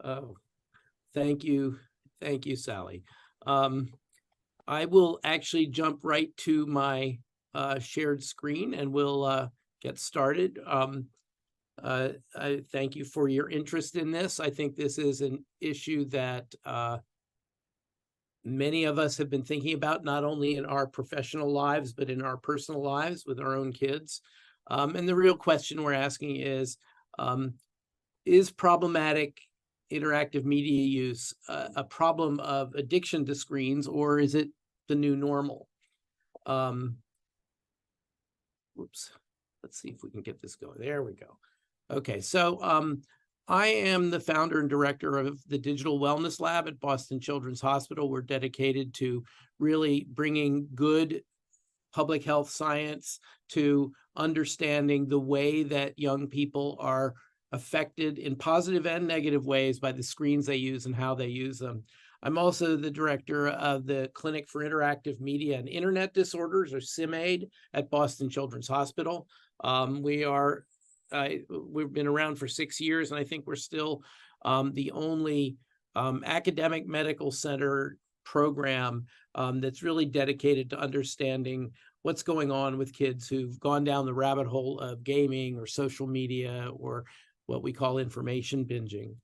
Oh, thank you. Thank you, Sally. I will actually jump right to my shared screen and we'll get started. I thank you for your interest in this. I think this is an issue that many of us have been thinking about, not only in our professional lives, but in our personal lives with our own kids. And the real question we're asking is problematic interactive media use a problem of addiction to screens, or is it the new normal? Whoops. Let's see if we can get this going. There we go. Okay, so I am the founder and director of the Digital Wellness Lab at Boston Children's Hospital. We're dedicated to really bringing good public health science to understanding the way that young people are affected in positive and negative ways by the screens they use and how they use them. I'm also the director of the Clinic for Interactive Media and Internet Disorders, or CIMAID, at Boston Children's Hospital. We've been around for 6 years, and I think we're still the only academic medical center program that's really dedicated to understanding what's going on with kids who've gone down the rabbit hole of gaming or social media or what we call information binging.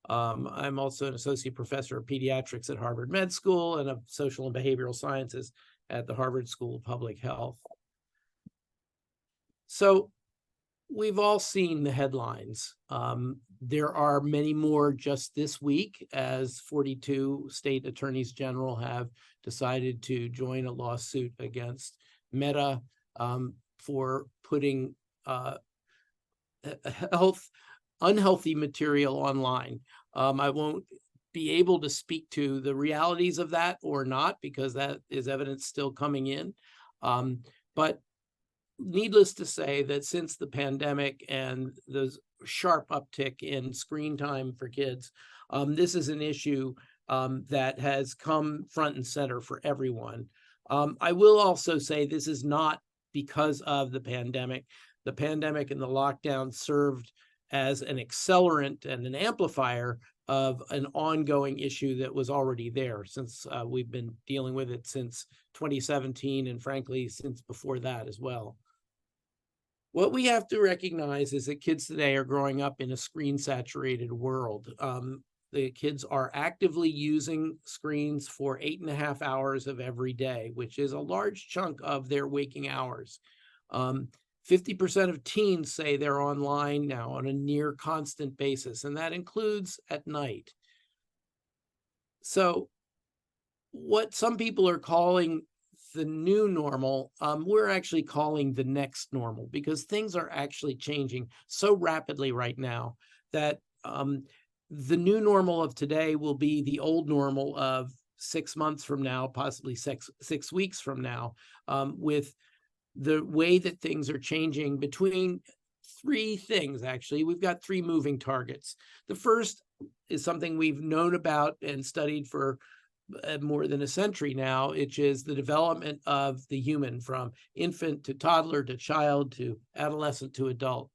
I'm also an associate professor of pediatrics at Harvard Med School and of social and behavioral sciences at the Harvard School of Public Health. So we've all seen the headlines. There are many more just this week, as 42 state attorneys general have decided to join a lawsuit against Meta for putting unhealthy material online. I won't be able to speak to the realities of that or not, because that is evidence still coming in. But needless to say that since the pandemic and the sharp uptick in screen time for kids, this is an issue that has come front and center for everyone. I will also say this is not because of the pandemic. The pandemic and the lockdown served as an accelerant and an amplifier of an ongoing issue that was already there, since we've been dealing with it since 2017, and frankly, since before that as well. What we have to recognize is that kids today are growing up in a screen-saturated world. The kids are actively using screens for 8.5 hours of every day, which is a large chunk of their waking hours. 50% of teens say they're online now on a near constant basis, and that includes at night. So what some people are calling the new normal, we're actually calling the next normal, because things are actually changing so rapidly right now that the new normal of today will be the old normal of 6 months from now, possibly six weeks from now, with the way that things are changing between three things. Actually, we've got three moving targets. The first is something we've known about and studied for more than a century now, which is the development of the human from infant to toddler to child to adolescent to adult.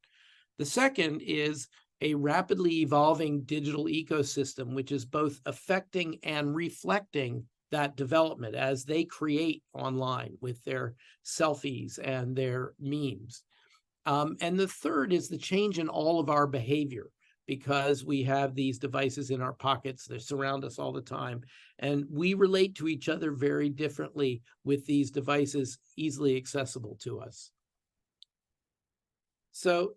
The second is a rapidly evolving digital ecosystem, which is both affecting and reflecting that development as they create online with their selfies and their memes. And the third is the change in all of our behavior, because we have these devices in our pockets that surround us all the time. And we relate to each other very differently with these devices easily accessible to us. So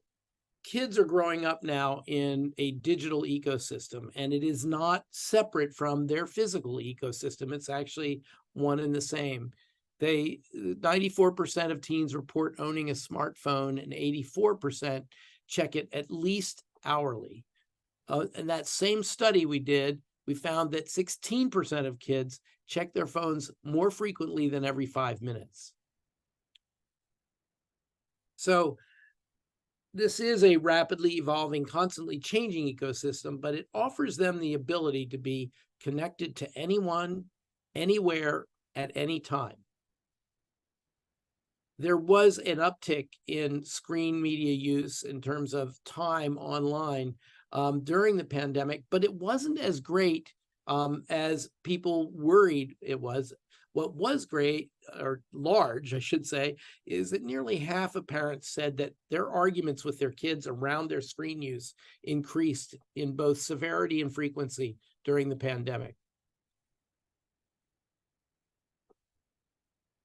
kids are growing up now in a digital ecosystem, and it is not separate from their physical ecosystem. It's actually one and the same. 94% of teens report owning a smartphone, and 84% check it at least hourly. In that same study we did, we found that 16% of kids check their phones more frequently than every 5 minutes. So this is a rapidly evolving, constantly changing ecosystem, but it offers them the ability to be connected to anyone, anywhere, at any time. There was an uptick in screen media use in terms of time online during the pandemic, but it wasn't as great as people worried it was. What was great, or large, I should say, is that nearly half of parents said that their arguments with their kids around their screen use increased in both severity and frequency during the pandemic.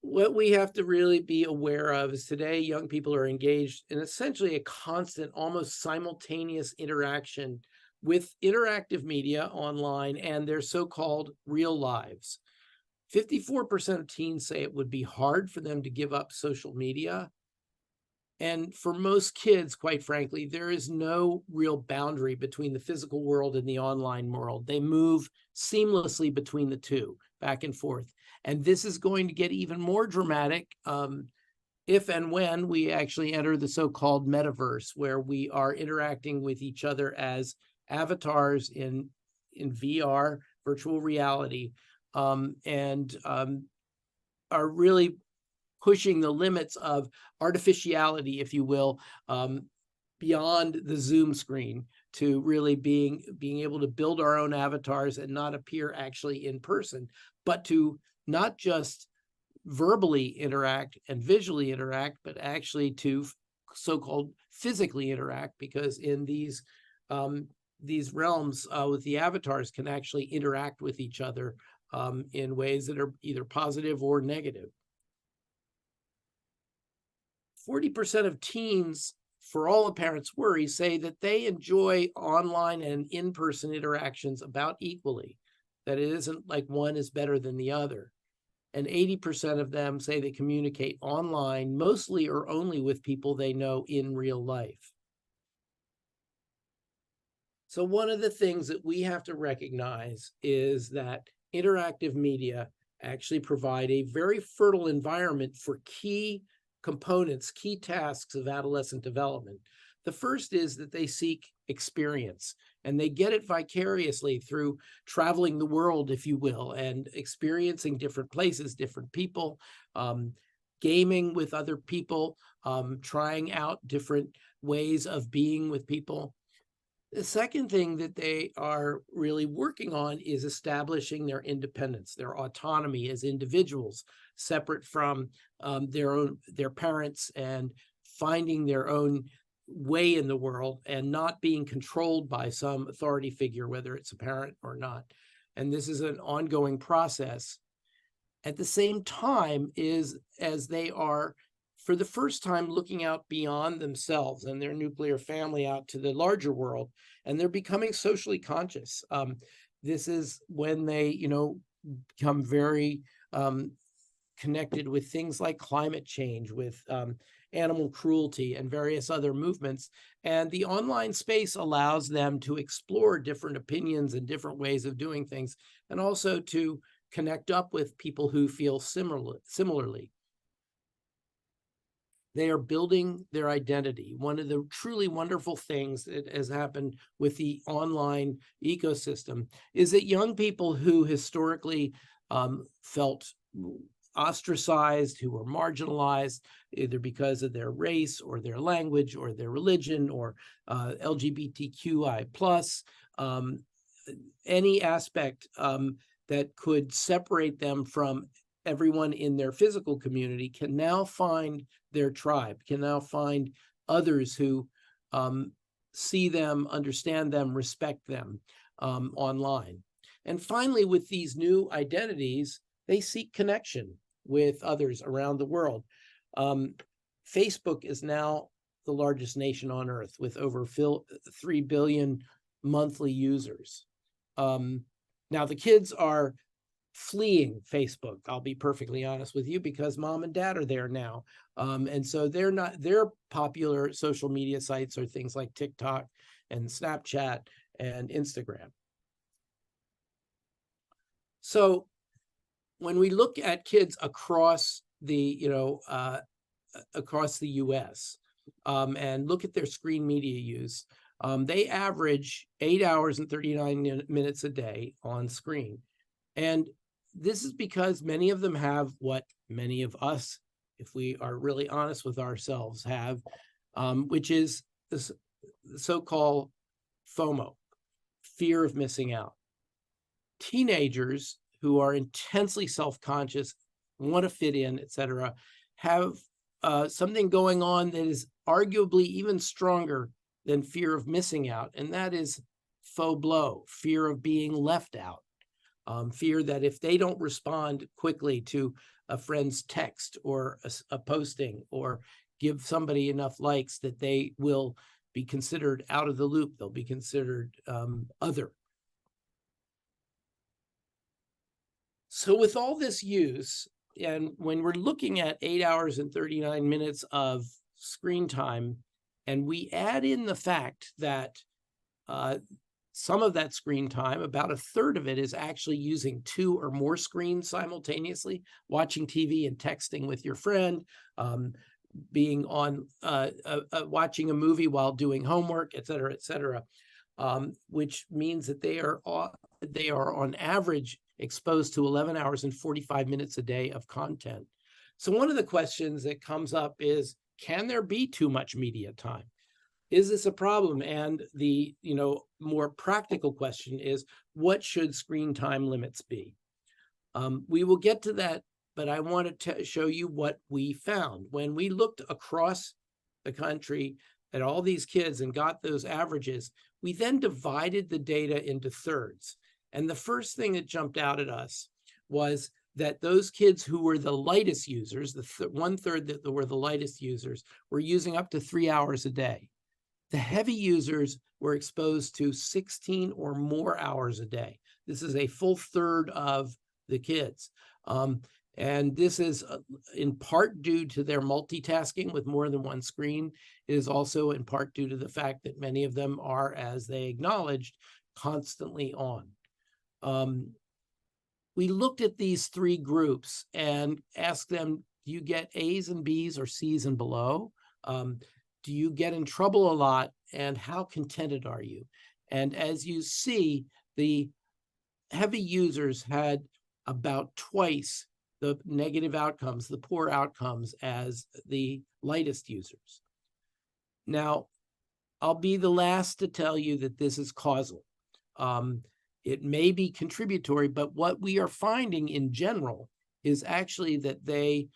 What we have to really be aware of is today young people are engaged in essentially a constant, almost simultaneous interaction with interactive media online and their so-called real lives. 54% of teens say it would be hard for them to give up social media. And for most kids, quite frankly, there is no real boundary between the physical world and the online world. They move seamlessly between the two, back and forth. And this is going to get even more dramatic if and when we actually enter the so-called metaverse, where we are interacting with each other as avatars in VR, virtual reality, and are really pushing the limits of artificiality, if you will, beyond the Zoom screen to really being able to build our own avatars and not appear actually in person, but to not just verbally interact and visually interact, but actually to so-called physically interact, because in these realms with the avatars can actually interact with each other in ways that are either positive or negative. 40% of teens, for all the parents' worry, say that they enjoy online and in-person interactions about equally, that it isn't like one is better than the other. And 80% of them say they communicate online mostly or only with people they know in real life. So one of the things that we have to recognize is that interactive media actually provide a very fertile environment for key components, key tasks of adolescent development. The first is that they seek experience, and they get it vicariously through traveling the world, if you will, and experiencing different places, different people, gaming with other people, trying out different ways of being with people. The second thing that they are really working on is establishing their independence, their autonomy as individuals, separate from their parents, and finding their own way in the world and not being controlled by some authority figure, whether it's a parent or not. And this is an ongoing process. At the same time, as they are, for the first time, looking out beyond themselves and their nuclear family out to the larger world, and they're becoming socially conscious. This is when they, become very connected with things like climate change, with animal cruelty and various other movements. And the online space allows them to explore different opinions and different ways of doing things, and also to connect up with people who feel similarly. They are building their identity. One of the truly wonderful things that has happened with the online ecosystem is that young people who historically felt ostracized, who were marginalized, either because of their race or their language or their religion or LGBTQI+, any aspect that could separate them from everyone in their physical community, can now find their tribe, can now find others who see them, understand them, respect them online. And finally, with these new identities, they seek connection with others around the world. Facebook is now the largest nation on earth with over 3 billion monthly users. Now, the kids are fleeing Facebook, I'll be perfectly honest with you, because mom and dad are there now. And so their popular social media sites are things like TikTok and Snapchat and Instagram. So when we look at kids across the, across the US and look at their screen media use, they average 8 hours and 39 minutes a day on screen. And this is because many of them have what many of us, if we are really honest with ourselves, have, which is this so-called FOMO, fear of missing out. Teenagers who are intensely self-conscious, want to fit in, etc., have something going on that is arguably even stronger than fear of missing out, and that is faux blow, fear of being left out, fear that if they don't respond quickly to a friend's text or a posting or give somebody enough likes that they will be considered out of the loop, they'll be considered other. So with all this use, and when we're looking at 8 hours and 39 minutes of screen time, and we add in the fact that some of that screen time, about a third of it, is actually using 2 or more screens simultaneously, watching TV and texting with your friend, being on watching a movie while doing homework, et cetera, which means that they are on average exposed to 11 hours and 45 minutes a day of content. So one of the questions that comes up is, can there be too much media time? Is this a problem? And the more practical question is, what should screen time limits be? We will get to that, but I want to show you what we found. When we looked across the country at all these kids and got those averages, we then divided the data into thirds. And the first thing that jumped out at us was that those kids who were the lightest users, the 1/3 that were the lightest users, were using up to 3 hours a day. The heavy users were exposed to 16 or more hours a day. This is a full third of the kids. And this is in part due to their multitasking with more than one screen. It is also in part due to the fact that many of them are, as they acknowledged, constantly on. We looked at these 3 groups and asked them, do you get A's and B's or C's and below? Do you get in trouble a lot, and how contented are you? And as you see, the heavy users had about twice the negative outcomes, the poor outcomes, as the lightest users. Now, I'll be the last to tell you that this is causal. It may be contributory, but what we are finding in general is actually that they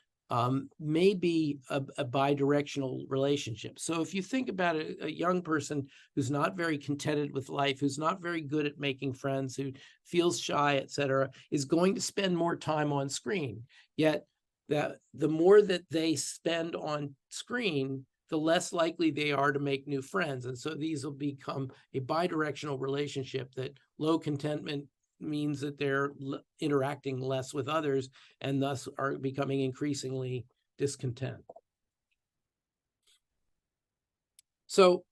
may be a bidirectional relationship. So if you think about a young person who's not very contented with life, who's not very good at making friends, who feels shy, et cetera, is going to spend more time on screen. Yet that the more that they spend on screen, the less likely they are to make new friends. And so these will become a bidirectional relationship, that low contentment means that they're interacting less with others and thus are becoming increasingly discontent. So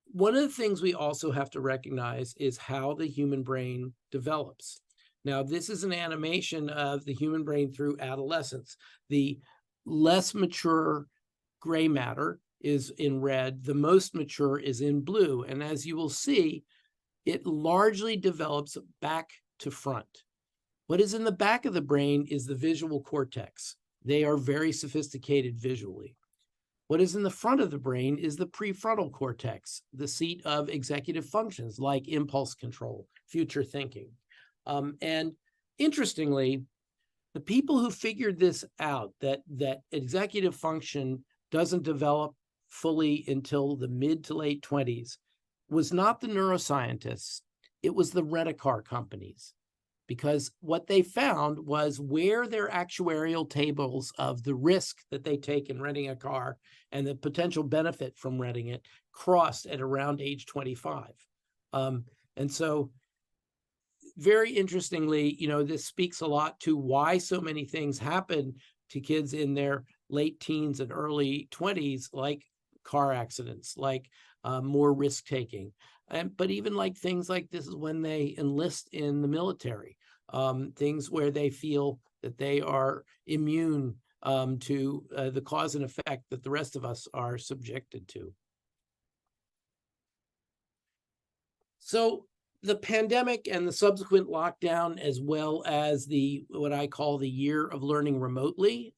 one of the things we also have to recognize is how the human brain develops. Now, this is an animation of the human brain through adolescence. The less mature gray matter is in red, the most mature is in blue. And as you will see, it largely develops back to front. What is in the back of the brain is the visual cortex. They are very sophisticated visually. What is in the front of the brain is the prefrontal cortex, the seat of executive functions like impulse control, future thinking. And interestingly, the people who figured this out, that executive function doesn't develop fully until the mid to late 20s, was not the neuroscientists, it was the rent-a-car companies. Because what they found was where their actuarial tables of the risk that they take in renting a car and the potential benefit from renting it crossed at around age 25. And so very interestingly, this speaks a lot to why so many things happen to kids in their late teens and early 20s, like car accidents, like more risk-taking. But even like things like this is when they enlist in the military, things where they feel that they are immune to the cause and effect that the rest of us are subjected to. So the pandemic and the subsequent lockdown, as well as what I call the year of learning remotely,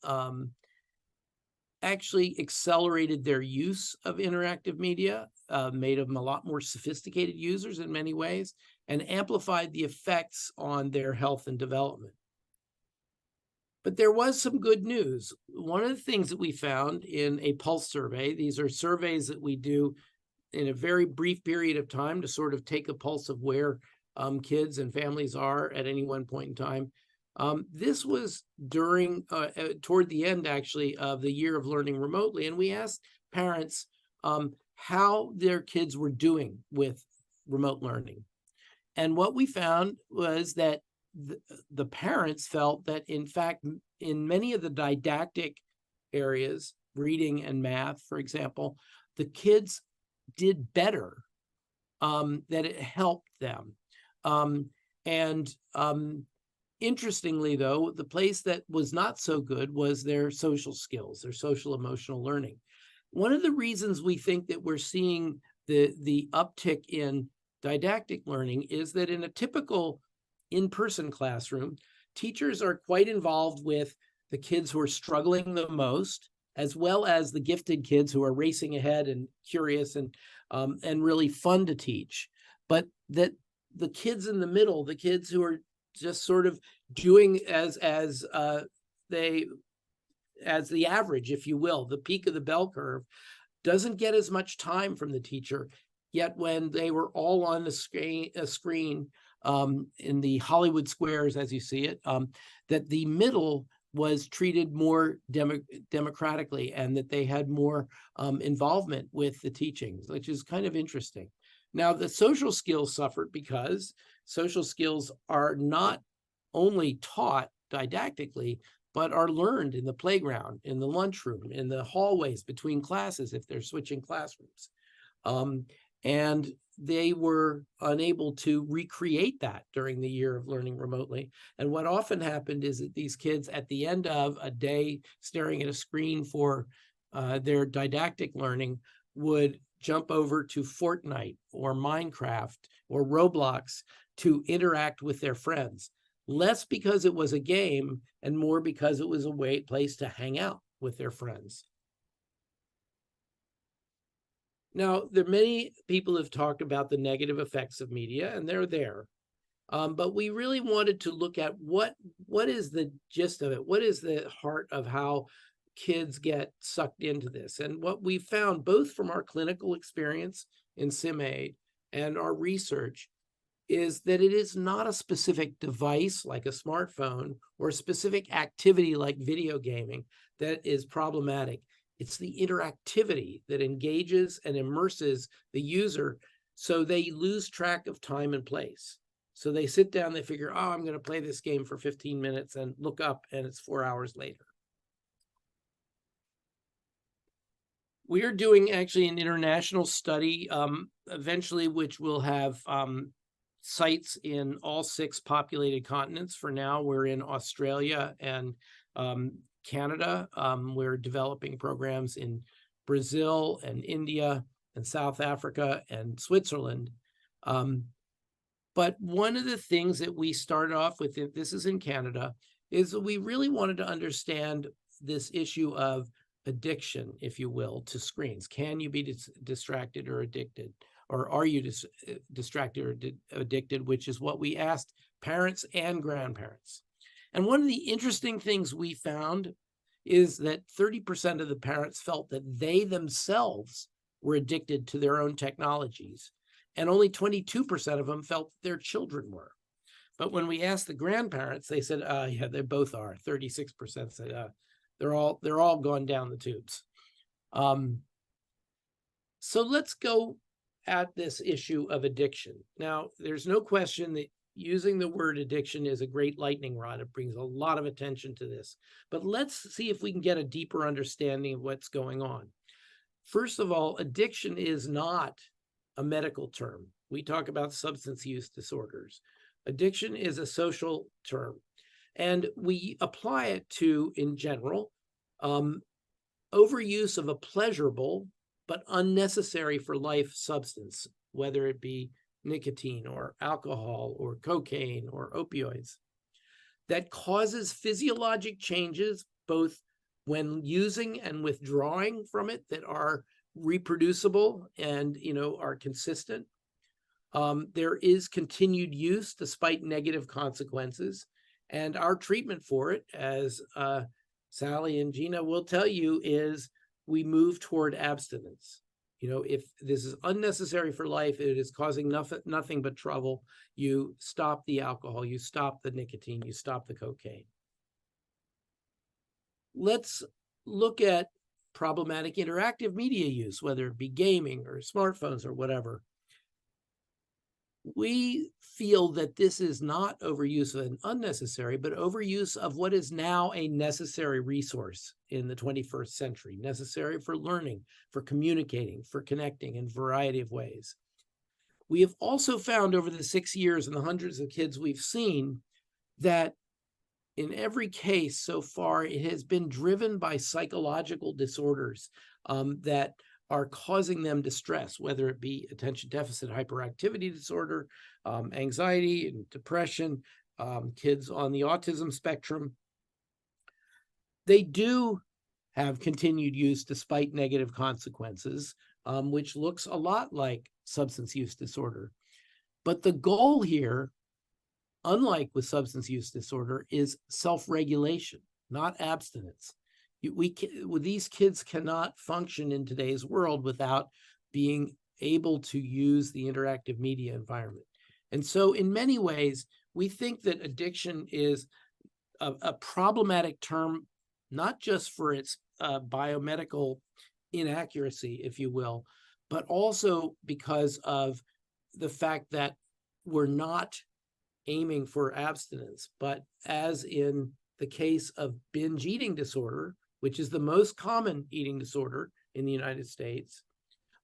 actually accelerated their use of interactive media, made them a lot more sophisticated users in many ways, and amplified the effects on their health and development. But there was some good news. One of the things that we found in a pulse survey, these are surveys that we do in a very brief period of time to sort of take a pulse of where kids and families are at any one point in time. This was during, toward the end actually of the year of learning remotely. And we asked parents how their kids were doing with remote learning. And what we found was that the parents felt that, in fact, in many of the didactic areas, reading and math, for example, the kids did better, that it helped them. Interestingly, though, the place that was not so good was their social skills, their social emotional learning. One of the reasons we think that we're seeing the uptick in didactic learning is that in a typical in-person classroom, teachers are quite involved with the kids who are struggling the most, as well as the gifted kids who are racing ahead and curious and really fun to teach. But that the kids in the middle, the kids who are just sort of doing as the average, if you will, the peak of the bell curve, doesn't get as much time from the teacher. Yet when they were all on the screen in the Hollywood squares, as you see it, that the middle was treated more democratically, and that they had more involvement with the teachings, which is kind of interesting. Now, the social skills suffered because social skills are not only taught didactically, but are learned in the playground, in the lunchroom, in the hallways between classes if they're switching classrooms. And they were unable to recreate that during the year of learning remotely. And what often happened is that these kids, at the end of a day staring at a screen for their didactic learning, would jump over to Fortnite or Minecraft or Roblox to interact with their friends, less because it was a game and more because it was a place to hang out with their friends. Now, there are many people who have talked about the negative effects of media, and they're there. But we really wanted to look at what is the gist of it? What is the heart of how kids get sucked into this? And what we found, both from our clinical experience in SimAid and our research, is that it is not a specific device like a smartphone or a specific activity like video gaming that is problematic. It's the interactivity that engages and immerses the user so they lose track of time and place. So they sit down, they figure, oh, I'm going to play this game for 15 minutes and look up and it's 4 hours later. We are doing actually an international study eventually, which will have sites in all 6 populated continents. For now, we're in Australia and Canada. We're developing programs in Brazil and India and South Africa and Switzerland. But one of the things that we started off with, this is in Canada, is that we really wanted to understand this issue of addiction, if you will, to screens. Can you be distracted or addicted? Or are you distracted or addicted, which is what we asked parents and grandparents. And one of the interesting things we found is that 30% of the parents felt that they themselves were addicted to their own technologies, and only 22% of them felt their children were. But when we asked the grandparents, they said, yeah, they both are. 36% said they're all gone down the tubes. So let's go at this issue of addiction. Now, there's no question that using the word addiction is a great lightning rod. It brings a lot of attention to this. But let's see if we can get a deeper understanding of what's going on. First of all, addiction is not a medical term. We talk about substance use disorders. Addiction is a social term, and we apply it to, in general, overuse of a pleasurable but unnecessary for life substance, whether it be nicotine or alcohol or cocaine or opioids, that causes physiologic changes, both when using and withdrawing from it that are reproducible and, are consistent. There is continued use despite negative consequences. And our treatment for it, as Sally and Gina will tell you, is we move toward abstinence. If this is unnecessary for life, it is causing nothing but trouble, you stop the alcohol, you stop the nicotine, you stop the cocaine. Let's look at problematic interactive media use, whether it be gaming or smartphones or whatever. We feel that this is not overuse of an unnecessary, but overuse of what is now a necessary resource in the 21st century, necessary for learning, for communicating, for connecting in a variety of ways. We have also found over the 6 years and the hundreds of kids we've seen that in every case so far, it has been driven by psychological disorders that are causing them distress, whether it be attention deficit hyperactivity disorder, anxiety and depression, kids on the autism spectrum. They do have continued use despite negative consequences, which looks a lot like substance use disorder. But the goal here, unlike with substance use disorder, is self-regulation, not abstinence. These kids cannot function in today's world without being able to use the interactive media environment. And so in many ways, we think that addiction is a problematic term, not just for its biomedical inaccuracy, if you will, but also because of the fact that we're not aiming for abstinence, but as in the case of binge eating disorder, which is the most common eating disorder in the United States,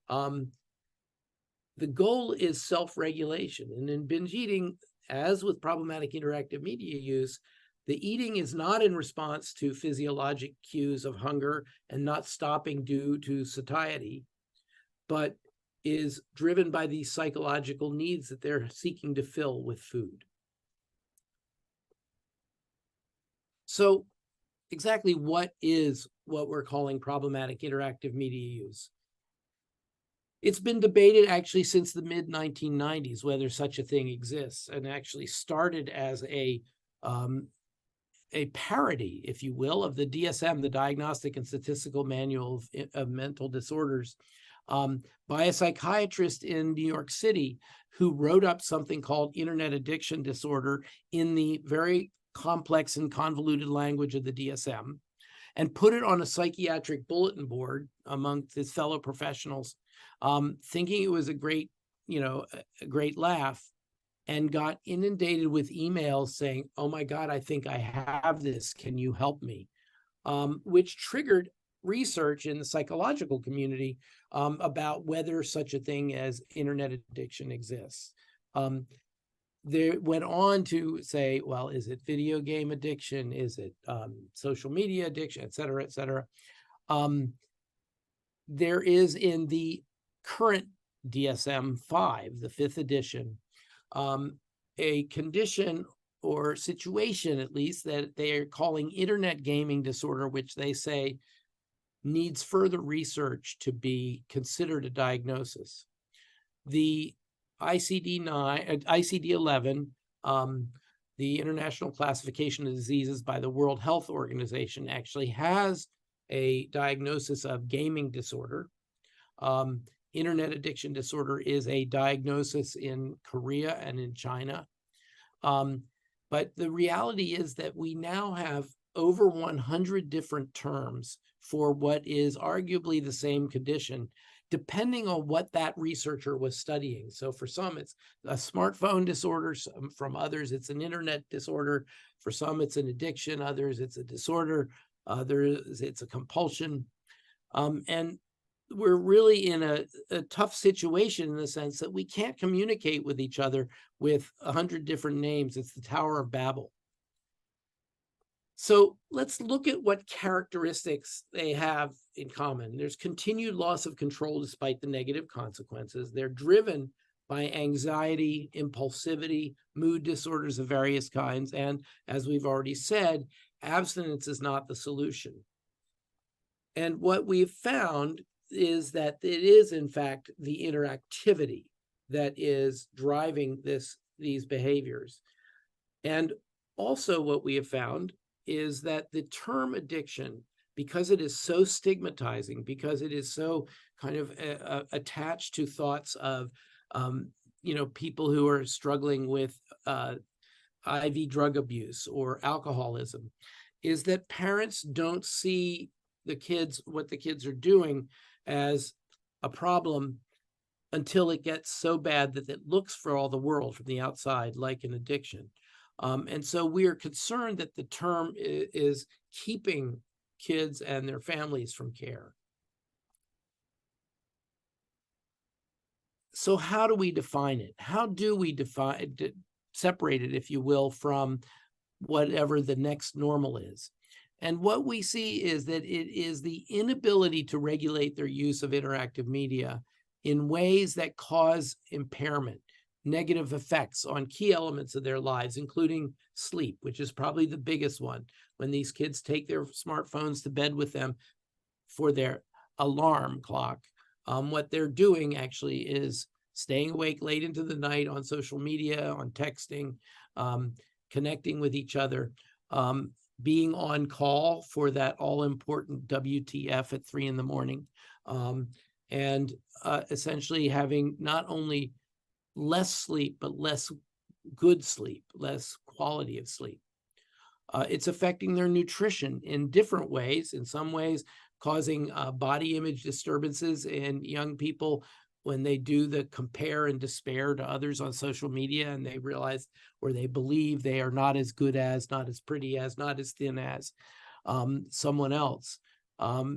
the goal is self-regulation. And in binge eating, as with problematic interactive media use, the eating is not in response to physiologic cues of hunger and not stopping due to satiety, but is driven by these psychological needs that they're seeking to fill with food. So exactly what is what we're calling problematic interactive media use? It's been debated actually since the mid-1990s whether such a thing exists, and actually started as a parody, if you will, of the DSM, the Diagnostic and Statistical Manual of Mental Disorders, by a psychiatrist in New York City who wrote up something called internet addiction disorder in the very complex and convoluted language of the DSM, and put it on a psychiatric bulletin board among his fellow professionals, thinking it was a great laugh, and got inundated with emails saying, "Oh my God, I think I have this. Can you help me?" Which triggered research in the psychological community about whether such a thing as internet addiction exists. They went on to say, well, is it video game addiction? Is it social media addiction, et cetera, et cetera? There is in the current DSM-5, the 5th edition, a condition or situation, at least, that they are calling internet gaming disorder, which they say needs further research to be considered a diagnosis. The ICD-11, the International Classification of Diseases by the World Health Organization, actually has a diagnosis of gaming disorder. Internet addiction disorder is a diagnosis in Korea and in China. But the reality is that we now have over 100 different terms for what is arguably the same condition, depending on what that researcher was studying. So for some, it's a smartphone disorder. From others, it's an internet disorder. For some, it's an addiction. Others, it's a disorder. Others, it's a compulsion. And we're really in a tough situation in the sense that we can't communicate with each other with 100 different names. It's the Tower of Babel. So let's look at what characteristics they have in common. There's continued loss of control despite the negative consequences. They're driven by anxiety, impulsivity, mood disorders of various kinds. And as we've already said, abstinence is not the solution. And what we've found is that it is, in fact, the interactivity that is driving these behaviors. And also what we have found is that the term addiction, because it is so stigmatizing, because it is so kind of attached to thoughts of, people who are struggling with IV drug abuse or alcoholism, is that parents don't see what the kids are doing as a problem until it gets so bad that it looks for all the world from the outside like an addiction. And so we are concerned that the term is keeping kids and their families from care. So how do we define it? How do we separate it, if you will, from whatever the next normal is? And what we see is that it is the inability to regulate their use of interactive media in ways that cause impairment, negative effects on key elements of their lives, including sleep, which is probably the biggest one. When these kids take their smartphones to bed with them for their alarm clock, what they're doing actually is staying awake late into the night on social media, on texting, connecting with each other, being on call for that all-important WTF at 3 a.m, and essentially having not only less sleep, but less good sleep, less quality of sleep. It's affecting their nutrition in different ways. In some ways, causing body image disturbances in young people when they do the compare and despair to others on social media, and they realize, or they believe, they are not as good as, not as pretty as, not as thin as someone else.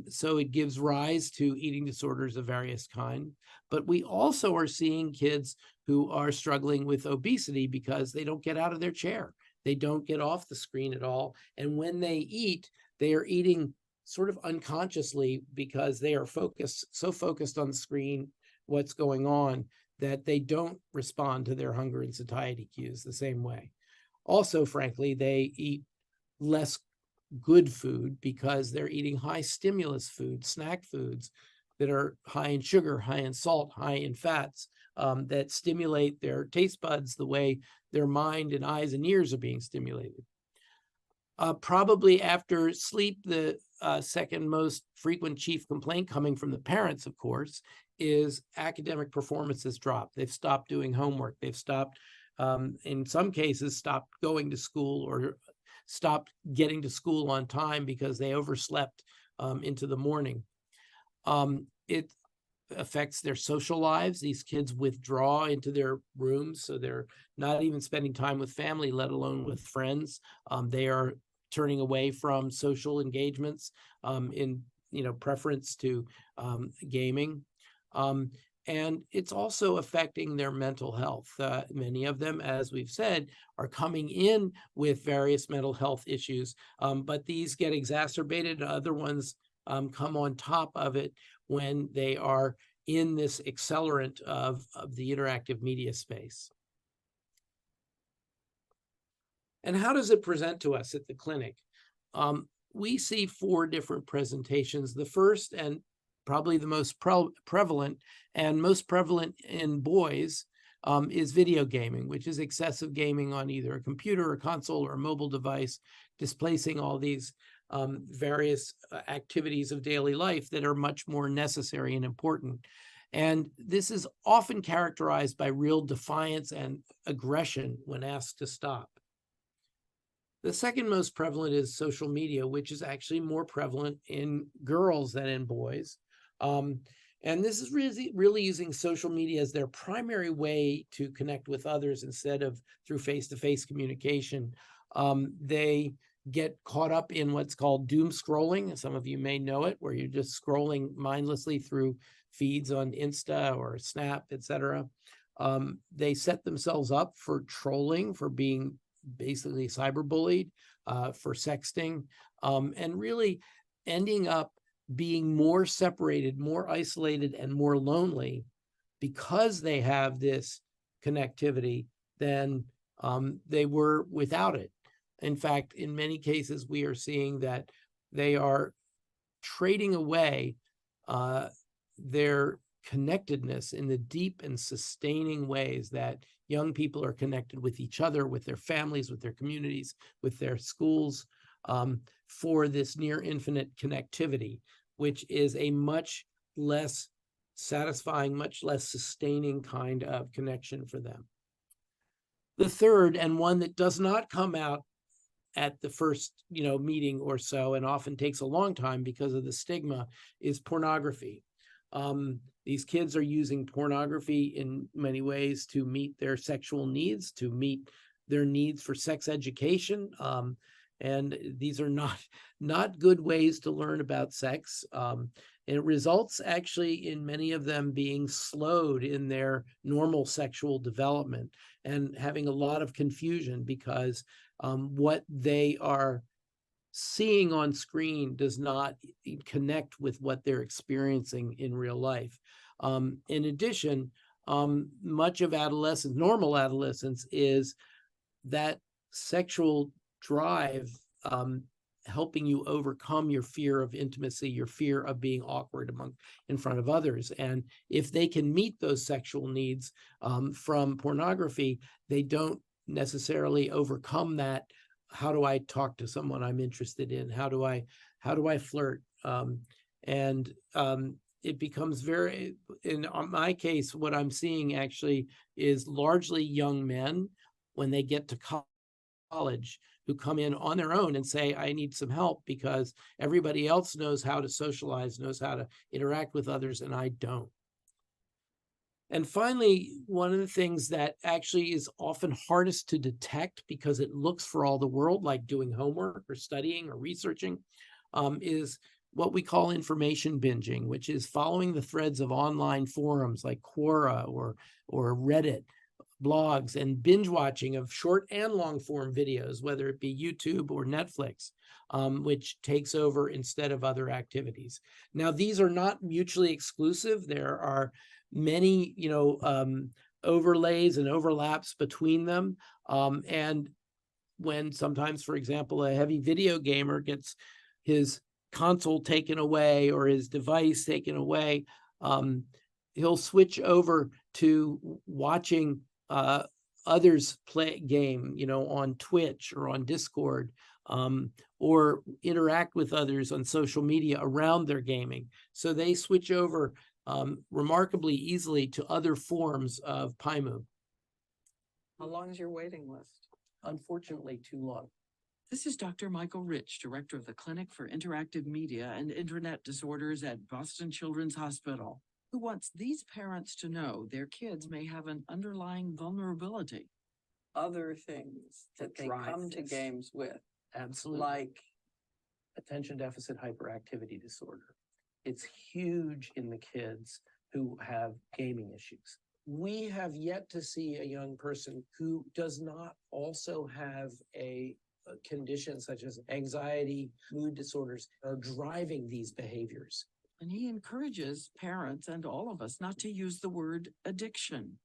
So it gives rise to eating disorders of various kinds. But we also are seeing kids who are struggling with obesity because they don't get out of their chair. They don't get off the screen at all. And when they eat, they are eating sort of unconsciously because they are so focused on the screen, what's going on, that they don't respond to their hunger and satiety cues the same way. Also, frankly, they eat less good food because they're eating high stimulus food, snack foods that are high in sugar, high in salt, high in fats, that stimulate their taste buds the way their mind and eyes and ears are being stimulated. Probably after sleep, the second most frequent chief complaint, coming from the parents, of course, is academic performance has dropped. They've stopped doing homework. They've stopped, in some cases, stopped going to school or stopped getting to school on time because they overslept into the morning. It affects their social lives. These kids withdraw into their rooms, so they're not even spending time with family, let alone with friends. They are turning away from social engagements in preference to gaming. And it's also affecting their mental health. Many of them, as we've said, are coming in with various mental health issues, but these get exacerbated, and other ones come on top of it when they are in this accelerant of the interactive media space. And how does it present to us at the clinic? We see 4 different presentations. The first, and probably the most prevalent, and most prevalent in boys, is video gaming, which is excessive gaming on either a computer, a console, or a mobile device, displacing all these various activities of daily life that are much more necessary and important. And this is often characterized by real defiance and aggression when asked to stop. The second most prevalent is social media, which is actually more prevalent in girls than in boys. And this is really using social media as their primary way to connect with others instead of through face-to-face communication. They get caught up in what's called doom scrolling. Some of you may know it, where you're just scrolling mindlessly through feeds on Insta or Snap, etc. They set themselves up for trolling, for being basically cyberbullied, for sexting, and really ending up being more separated, more isolated, and more lonely because they have this connectivity than they were without it. In fact, in many cases, we are seeing that they are trading away their connectedness in the deep and sustaining ways that young people are connected with each other, with their families, with their communities, with their schools, for this near infinite connectivity, which is a much less satisfying, much less sustaining kind of connection for them. The third, and one that does not come out at the first, meeting or so, and often takes a long time because of the stigma, is pornography. These kids are using pornography in many ways to meet their sexual needs, to meet their needs for sex education. And these are not good ways to learn about sex. And it results actually in many of them being slowed in their normal sexual development and having a lot of confusion because what they are seeing on screen does not connect with what they're experiencing in real life. In addition, much of adolescence, normal adolescence, is that sexual drive helping you overcome your fear of intimacy, your fear of being awkward in front of others. And if they can meet those sexual needs from pornography, they don't necessarily overcome that. How do I talk to someone I'm interested in? How do I flirt? It becomes very, in my case, what I'm seeing actually is largely young men when they get to college who come in on their own and say, I need some help because everybody else knows how to socialize, knows how to interact with others, and I don't. And finally, one of the things that actually is often hardest to detect because it looks for all the world like doing homework or studying or researching is what we call information binging, which is following the threads of online forums like Quora or Reddit, blogs, and binge watching of short and long form videos, whether it be YouTube or Netflix, which takes over instead of other activities. Now, these are not mutually exclusive. There are many, overlays and overlaps between them. And when sometimes, for example, a heavy video gamer gets his console taken away or his device taken away, he'll switch over to watching others play game, on Twitch or on Discord, or interact with others on social media around their gaming. So they switch over remarkably easily to other forms of PIMU. How long is your waiting list? Unfortunately, too long. This is Dr. Michael Rich, Director of the Clinic for Interactive Media and Internet Disorders at Boston Children's Hospital, who wants these parents to know their kids may have an underlying vulnerability. Other things that they come to games with. Absolutely. Like attention deficit hyperactivity disorder. It's huge in the kids who have gaming issues. We have yet to see a young person who does not also have a condition such as anxiety, mood disorders are driving these behaviors. And he encourages parents and all of us not to use the word addiction.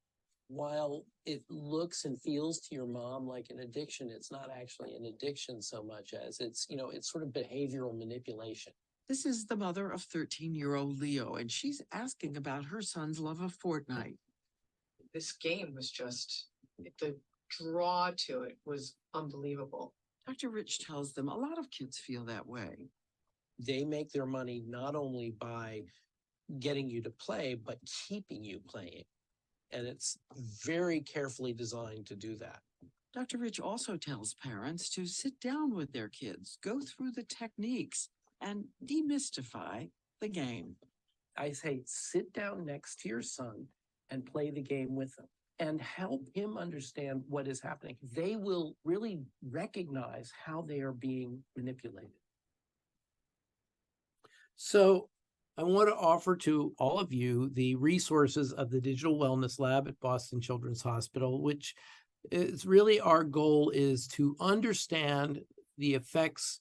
While it looks and feels to your mom like an addiction, it's not actually an addiction so much as it's sort of behavioral manipulation. This is the mother of 13-year-old Leo, and she's asking about her son's love of Fortnite. This game was just, the draw to it was unbelievable. Dr. Rich tells them a lot of kids feel that way. They make their money not only by getting you to play, but keeping you playing. And it's very carefully designed to do that. Dr. Rich also tells parents to sit down with their kids, go through the techniques, and demystify the game. I say, sit down next to your son and play the game with them and help him understand what is happening. They will really recognize how they are being manipulated. So I want to offer to all of you the resources of the Digital Wellness Lab at Boston Children's Hospital, which is really our goal is to understand the effects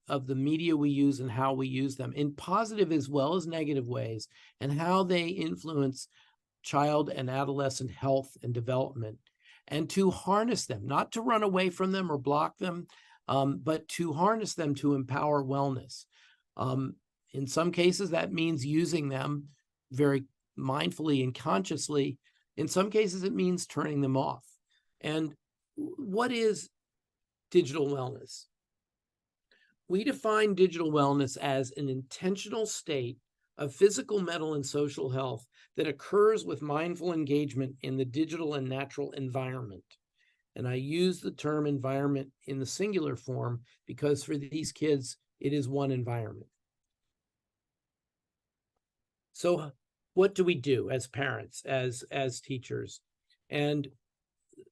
of the media we use and how we use them in positive as well as negative ways, and how they influence child and adolescent health and development, and to harness them, not to run away from them or block them, but to harness them to empower wellness. In some cases, that means using them very mindfully and consciously. In some cases, it means turning them off. And what is digital wellness? We define digital wellness as an intentional state of physical, mental, and social health that occurs with mindful engagement in the digital and natural environment. And I use the term environment in the singular form because for these kids, it is one environment. So what do we do as parents, as teachers? And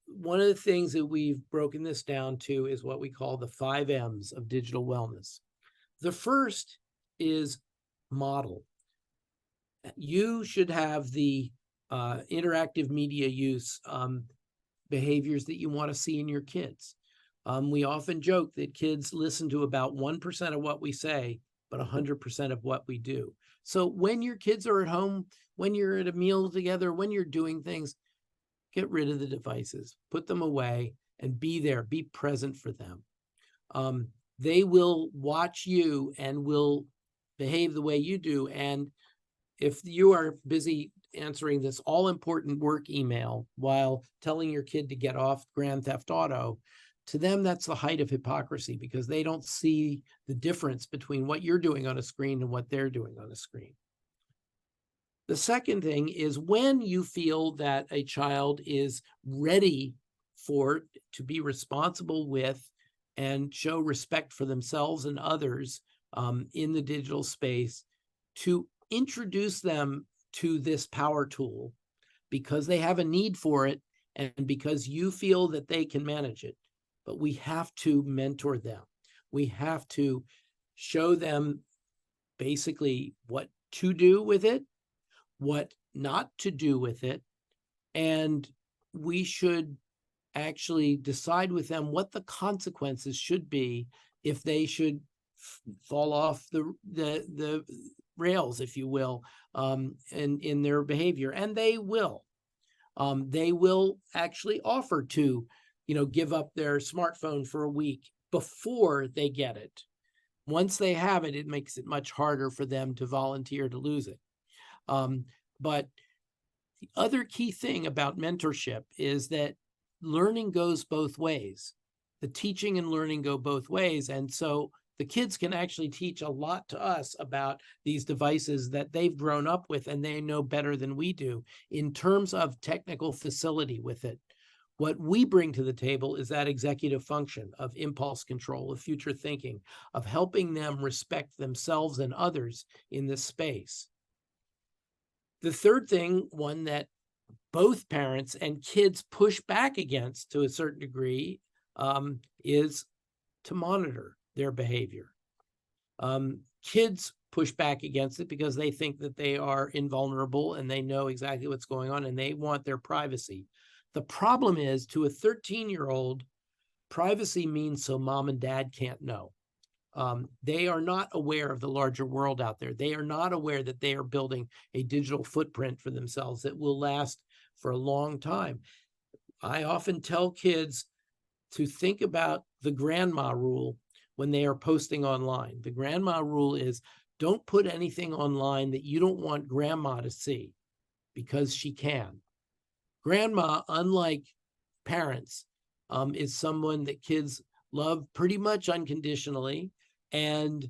one of the things that we've broken this down to is what we call the 5 M's of digital wellness. The first is model. You should have the interactive media use behaviors that you want to see in your kids. We often joke that kids listen to about 1% of what we say, but 100% of what we do. So when your kids are at home, when you're at a meal together, when you're doing things, get rid of the devices, put them away, and be there, be present for them. They will watch you and will behave the way you do. And if you are busy answering this all-important work email while telling your kid to get off Grand Theft Auto, to them, that's the height of hypocrisy because they don't see the difference between what you're doing on a screen and what they're doing on a screen. The second thing is when you feel that a child is ready to be responsible with and show respect for themselves and others in the digital space, to introduce them to this power tool because they have a need for it and because you feel that they can manage it. But we have to mentor them. We have to show them basically what to do with it, what not to do with it, and we should actually decide with them what the consequences should be if they should fall off the rails, if you will, in their behavior. And they will. They will actually offer to, give up their smartphone for a week before they get it. Once they have it, it makes it much harder for them to volunteer to lose it. But the other key thing about mentorship is that learning goes both ways. The teaching and learning go both ways. And so the kids can actually teach a lot to us about these devices that they've grown up with and they know better than we do in terms of technical facility with it. What we bring to the table is that executive function of impulse control, of future thinking, of helping them respect themselves and others in this space. The third thing, one that both parents and kids push back against to a certain degree, is to monitor their behavior. Kids push back against it because they think that they are invulnerable and they know exactly what's going on and they want their privacy. The problem is, to a 13-year-old, privacy means so mom and dad can't know. They are not aware of the larger world out there. They are not aware that they are building a digital footprint for themselves that will last for a long time. I often tell kids to think about the grandma rule when they are posting online. The grandma rule is don't put anything online that you don't want grandma to see because she can. Grandma, unlike parents, is someone that kids love pretty much unconditionally and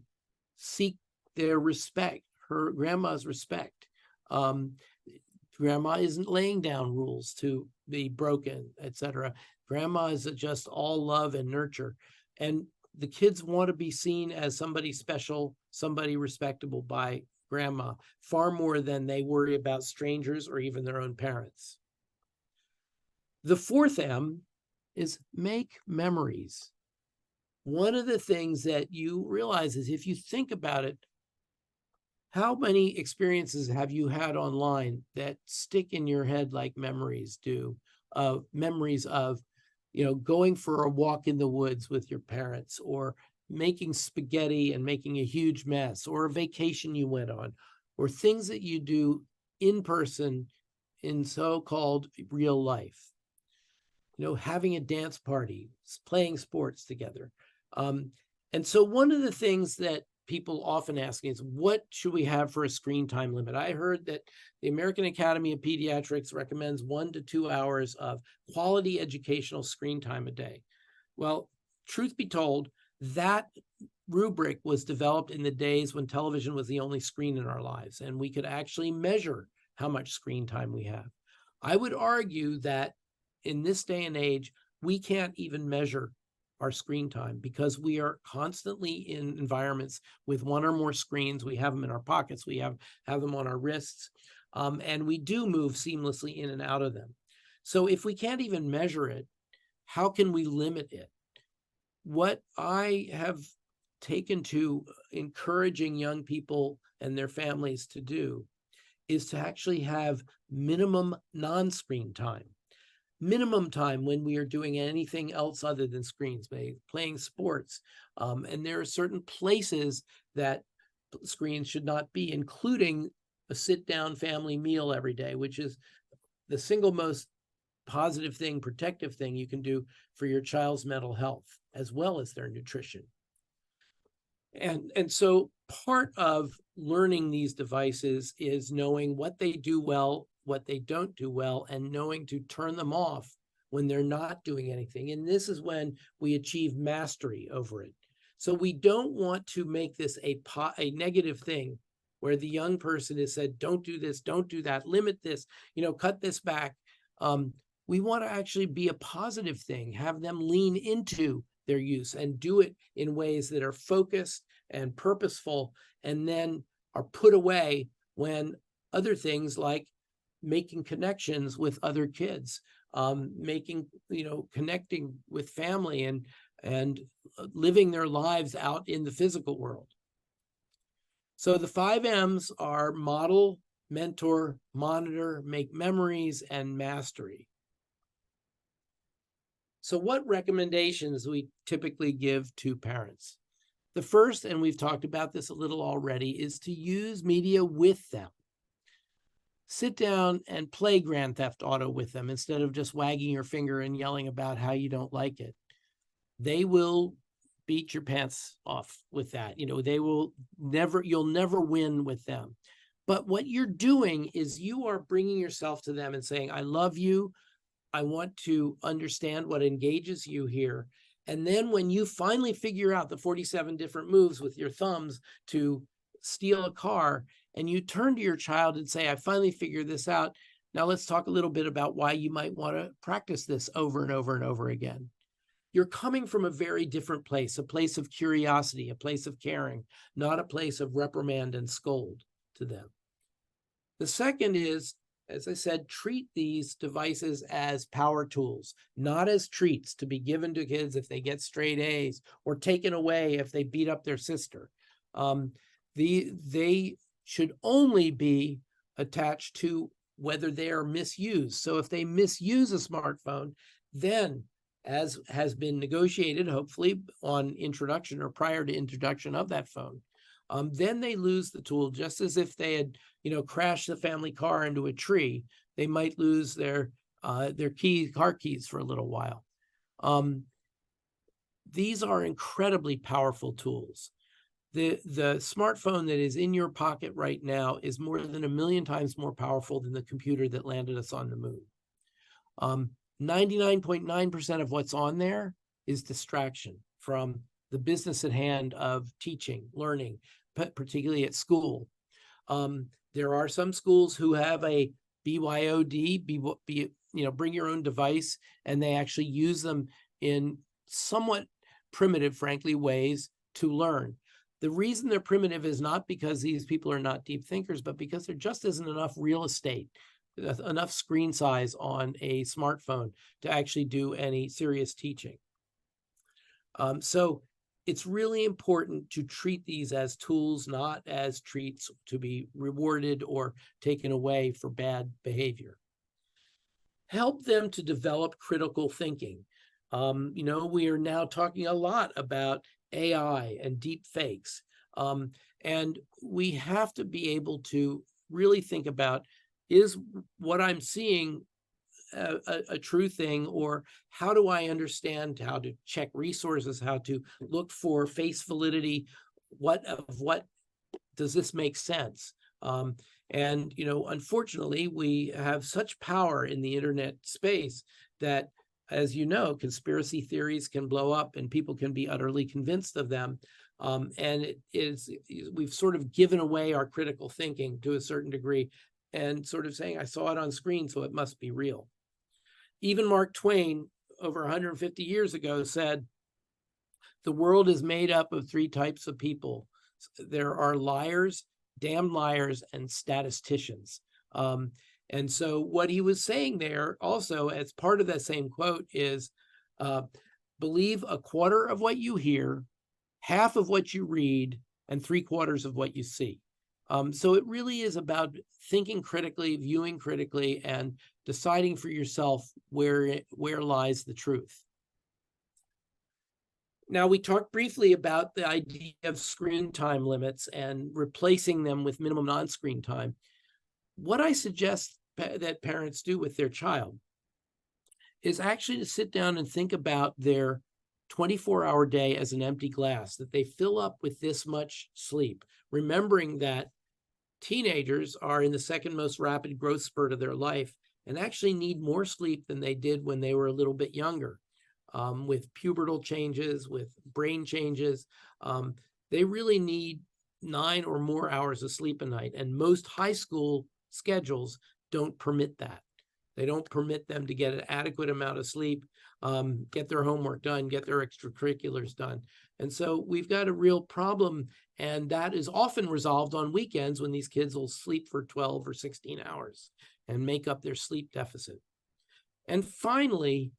seek their respect, her grandma's respect. Grandma isn't laying down rules to be broken, etc. Grandma is just all love and nurture. And the kids want to be seen as somebody special, somebody respectable by grandma, far more than they worry about strangers or even their own parents. The fourth M is make memories. One of the things that you realize is if you think about it, how many experiences have you had online that stick in your head like memories do? Memories of, going for a walk in the woods with your parents, or making spaghetti and making a huge mess, or a vacation you went on, or things that you do in person in so-called real life. Having a dance party, playing sports together. And so one of the things that people often ask me is, what should we have for a screen time limit? I heard that the American Academy of Pediatrics recommends 1 to 2 hours of quality educational screen time a day. Well, truth be told, that rubric was developed in the days when television was the only screen in our lives, and we could actually measure how much screen time we have. I would argue that in this day and age, we can't even measure our screen time because we are constantly in environments with one or more screens. We have them in our pockets, we have them on our wrists, and we do move seamlessly in and out of them. So if we can't even measure it, how can we limit it? What I have taken to encouraging young people and their families to do is to actually have minimum non-screen time. Minimum time when we are doing anything else other than screens, playing sports. And there are certain places that screens should not be, including a sit-down family meal every day, which is the single most positive thing, protective thing you can do for your child's mental health, as well as their nutrition. And so part of learning these devices is knowing what they do well, what they don't do well, and knowing to turn them off when they're not doing anything. And this is when we achieve mastery over it. So we don't want to make this a negative thing where the young person is said, don't do this, don't do that, limit this, cut this back. We want to actually be a positive thing, have them lean into their use and do it in ways that are focused and purposeful, and then are put away when other things like making connections with other kids, connecting with family and living their lives out in the physical world. So the 5 M's are model, mentor, monitor, make memories, and mastery. So what recommendations we typically give to parents? The first, and we've talked about this a little already, is to use media with them. Sit down and play Grand Theft Auto with them instead of just wagging your finger and yelling about how you don't like it. They will beat your pants off with that. You'll never win with them. But what you're doing is you are bringing yourself to them and saying, I love you. I want to understand what engages you here. And then when you finally figure out the 47 different moves with your thumbs to steal a car, and you turn to your child and say, I finally figured this out. Now let's talk a little bit about why you might want to practice this over and over and over again. You're coming from a very different place, a place of curiosity, a place of caring, not a place of reprimand and scold to them. The second is, as I said, treat these devices as power tools, not as treats to be given to kids if they get straight A's or taken away if they beat up their sister. They should only be attached to whether they are misused. So if they misuse a smartphone, then, as has been negotiated, hopefully on introduction or prior to introduction of that phone, then they lose the tool, just as if they had, crashed the family car into a tree. They might lose their car keys for a little while. These are incredibly powerful tools. The smartphone that is in your pocket right now is more than 1 million times more powerful than the computer that landed us on the moon. 99.9% of what's on there is distraction from the business at hand of teaching, learning, particularly at school. There are some schools who have a BYOD, bring your own device, and they actually use them in somewhat primitive, frankly, ways to learn. The reason they're primitive is not because these people are not deep thinkers, but because there just isn't enough real estate, enough screen size on a smartphone to actually do any serious teaching. So it's really important to treat these as tools, not as treats to be rewarded or taken away for bad behavior. Help them to develop critical thinking. We are now talking a lot about AI and deep fakes. And we have to be able to really think about, is what I'm seeing a true thing, or how do I understand how to check resources, how to look for face validity what does this make sense? And, unfortunately, we have such power in the internet space that, as you know, conspiracy theories can blow up and people can be utterly convinced of them. And we've sort of given away our critical thinking to a certain degree and sort of saying, I saw it on screen, so it must be real. Even Mark Twain, over 150 years ago, said, the world is made up of three types of people. There are liars, damned liars, and statisticians. And so what he was saying there also, as part of that same quote, is believe a quarter of what you hear, half of what you read, and 3/4 of what you see. So it really is about thinking critically, viewing critically, and deciding for yourself where lies the truth. Now, we talked briefly about the idea of screen time limits and replacing them with minimum non-screen time. What I suggest that parents do with their child is actually to sit down and think about their 24-hour day as an empty glass, that they fill up with this much sleep, remembering that teenagers are in the second most rapid growth spurt of their life and actually need more sleep than they did when they were a little bit younger. With pubertal changes, with brain changes, they really need 9 or more hours of sleep a night. And most high school schedules don't permit that. They don't permit them to get an adequate amount of sleep, get their homework done, get their extracurriculars done. And so we've got a real problem, and that is often resolved on weekends when these kids will sleep for 12 or 16 hours and make up their sleep deficit. And finally,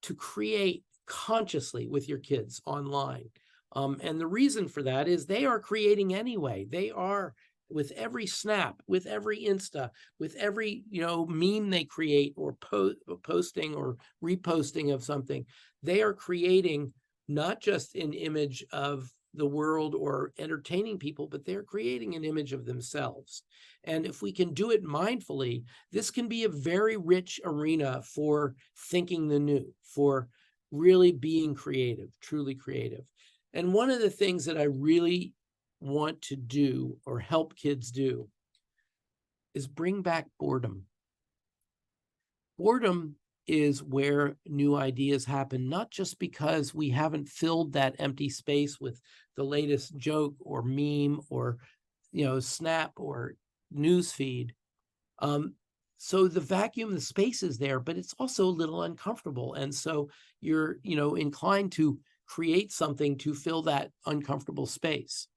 to create consciously with your kids online. And the reason for that is they are creating anyway. They are, with every snap, with every Insta, with every meme they create or posting or reposting of something, they are creating not just an image of the world or entertaining people, but they're creating an image of themselves. And if we can do it mindfully, this can be a very rich arena for thinking the new, for really being creative, truly creative. And one of the things that I really want to do or help kids do is bring back boredom. Boredom is where new ideas happen, not just because we haven't filled that empty space with the latest joke or meme or snap or news feed. So the vacuum, the space is there, but it's also a little uncomfortable. And so you're inclined to create something to fill that uncomfortable space.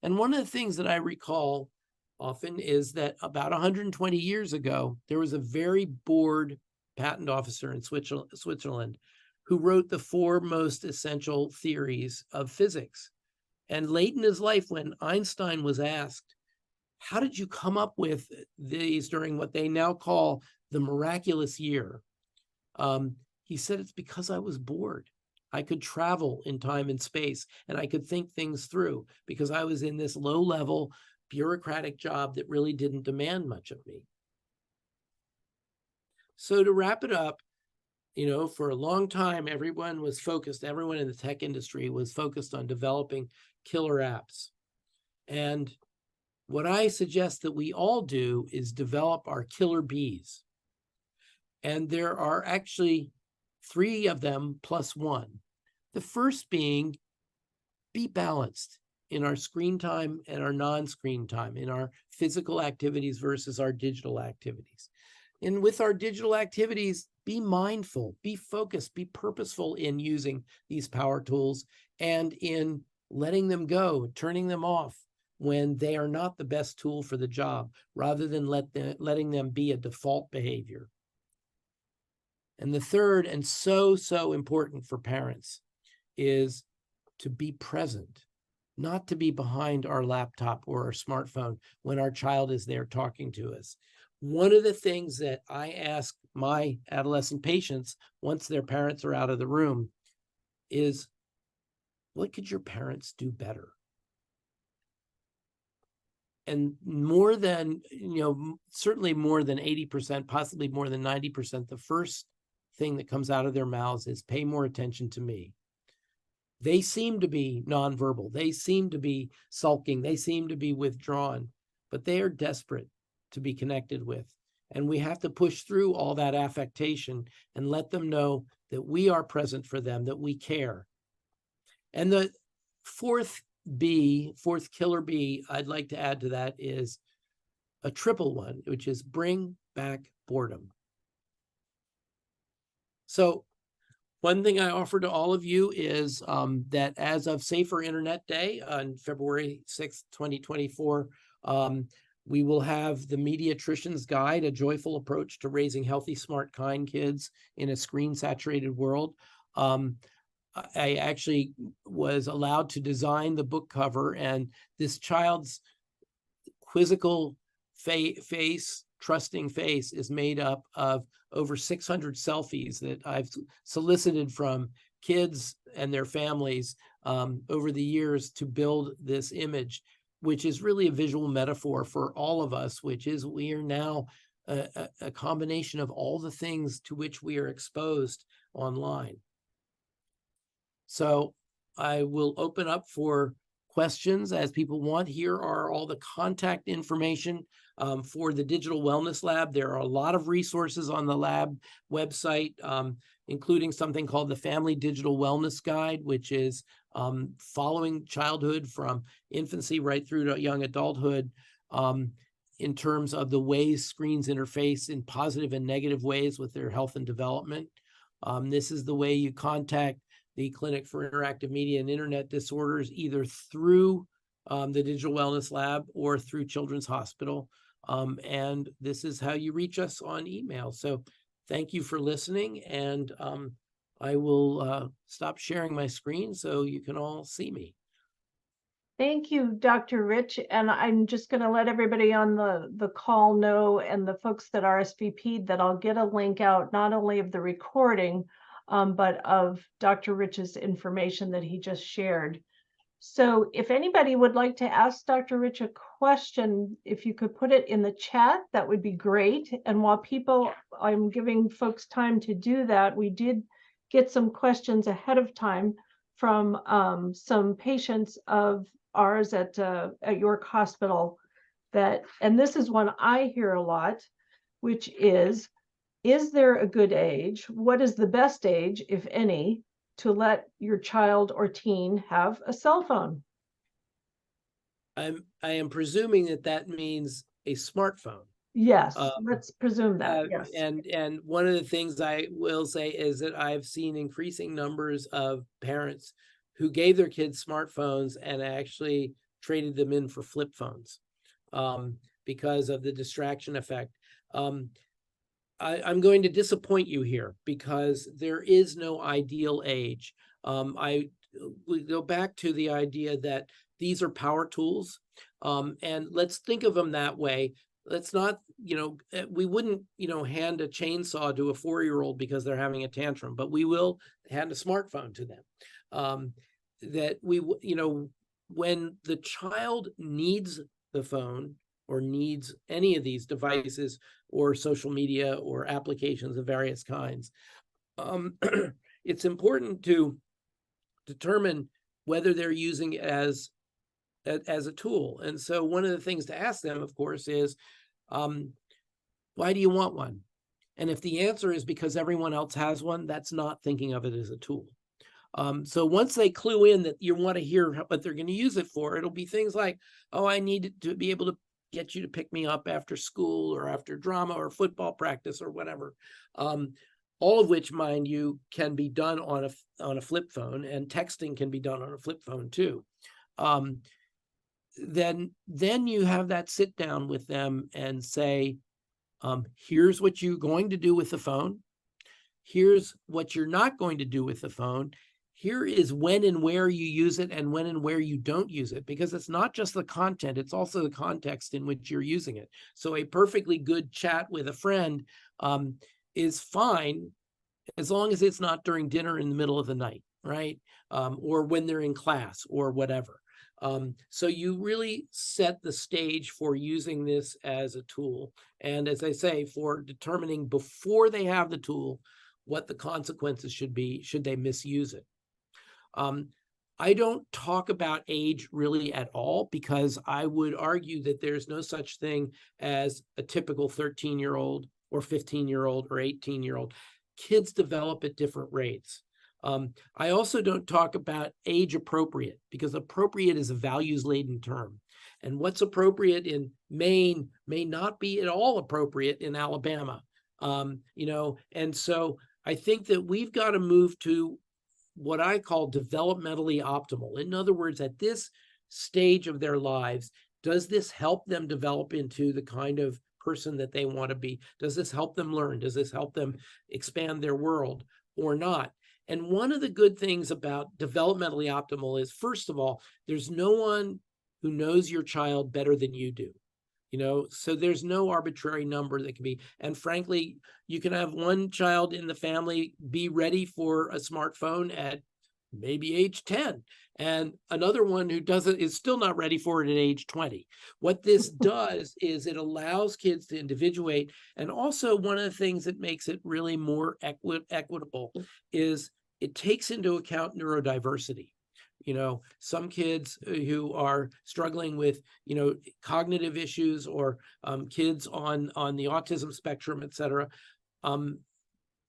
And one of the things that I recall often is that about 120 years ago, there was a very bored patent officer in Switzerland who wrote the 4 most essential theories of physics. And late in his life, when Einstein was asked, how did you come up with these during what they now call the miraculous year? He said, it's because I was bored. I could travel in time and space, and I could think things through because I was in this low-level bureaucratic job that really didn't demand much of me. So to wrap it up, for a long time, everyone in the tech industry was focused on developing killer apps. And what I suggest that we all do is develop our killer bees. And there are actually 3 of them plus 1. The first being, be balanced in our screen time and our non-screen time, in our physical activities versus our digital activities. And with our digital activities, be mindful, be focused, be purposeful in using these power tools and in letting them go, turning them off when they are not the best tool for the job, rather than letting them be a default behavior. And the third, and so important for parents, is to be present, not to be behind our laptop or our smartphone when our child is there talking to us. One of the things that I ask my adolescent patients once their parents are out of the room is, what could your parents do better? And more than, certainly more than 80%, possibly more than 90%, the first thing that comes out of their mouths is, pay more attention to me. They seem to be nonverbal. They seem to be sulking. They seem to be withdrawn, but they are desperate to be connected with. And we have to push through all that affectation and let them know that we are present for them, that we care. And the fourth killer B I'd like to add to that is a triple one, which is bring back boredom. So one thing I offer to all of you is that as of Safer Internet Day on February 6th, 2024, we will have the Mediatrician's Guide, A Joyful Approach to Raising Healthy, Smart, Kind Kids in a Screen-Saturated World. I actually was allowed to design the book cover, and this child's quizzical face, trusting face is made up of over 600 selfies that I've solicited from kids and their families over the years to build this image, which is really a visual metaphor for all of us, which is we are now a combination of all the things to which we are exposed online. So I will open up for questions as people want. Here are all the contact information for the Digital Wellness Lab. There are a lot of resources on the lab website, including something called the Family Digital Wellness Guide, which is following childhood from infancy right through to young adulthood in terms of the ways screens interface in positive and negative ways with their health and development. This is the way you contact the Clinic for Interactive Media and Internet Disorders, either through the Digital Wellness Lab or through Children's Hospital. And this is how you reach us on email. So thank you for listening. And I will stop sharing my screen so you can all see me. Thank you, Dr. Rich. And I'm just going to let everybody on the call know, and the folks that RSVP'd, that I'll get a link out, not only of the recording, but of Dr. Rich's information that he just shared. So if anybody would like to ask Dr. Rich a question, if you could put it in the chat, that would be great. And while I'm giving folks time to do that, we did get some questions ahead of time from some patients of ours at York Hospital and this is one I hear a lot, which is there a good age? What is the best age, if any, to let your child or teen have a cell phone? I am presuming that means a smartphone. Yes, let's presume that, yes. And one of the things I will say is that I've seen increasing numbers of parents who gave their kids smartphones and actually traded them in for flip phones because of the distraction effect. I'm going to disappoint you here because there is no ideal age. We go back to the idea that these are power tools, and let's think of them that way. Let's not, we wouldn't, hand a chainsaw to a 4-year-old because they're having a tantrum, but we will hand a smartphone to them. That we, when the child needs the phone or needs any of these devices or social media or applications of various kinds, it's important to determine whether they're using it as a tool. And so one of the things to ask them, of course, is, why do you want one? And if the answer is because everyone else has one, that's not thinking of it as a tool. So once they clue in that you want to hear what they're going to use it for, it'll be things like, oh, I need to be able to get you to pick me up after school or after drama or football practice or whatever. All of which, mind you, can be done on a flip phone, and texting can be done on a flip phone too. Then you have that sit down with them and say, here's what you're going to do with the phone. Here's what you're not going to do with the phone. Here is when and where you use it and when and where you don't use it, because it's not just the content, it's also the context in which you're using it. So a perfectly good chat with a friend is fine as long as it's not during dinner in the middle of the night, right? Or when they're in class or whatever. So you really set the stage for using this as a tool. And as I say, for determining before they have the tool, what the consequences should be, should they misuse it. I don't talk about age really at all, because I would argue that there's no such thing as a typical 13-year-old or 15-year-old or 18-year-old. Kids develop at different rates. I also don't talk about age appropriate, because appropriate is a values-laden term. And what's appropriate in Maine may not be at all appropriate in Alabama. And so I think that we've got to move to what I call developmentally optimal. In other words, at this stage of their lives, does this help them develop into the kind of person that they want to be? Does this help them learn? Does this help them expand their world or not? And one of the good things about developmentally optimal is, first of all, there's no one who knows your child better than you do. So there's no arbitrary number that can be. And frankly, you can have one child in the family be ready for a smartphone at maybe age 10, and another one who is still not ready for it at age 20. What this does is it allows kids to individuate. And also, one of the things that makes it really more equitable is it takes into account neurodiversity. Some kids who are struggling with, cognitive issues, or kids on the autism spectrum, et cetera,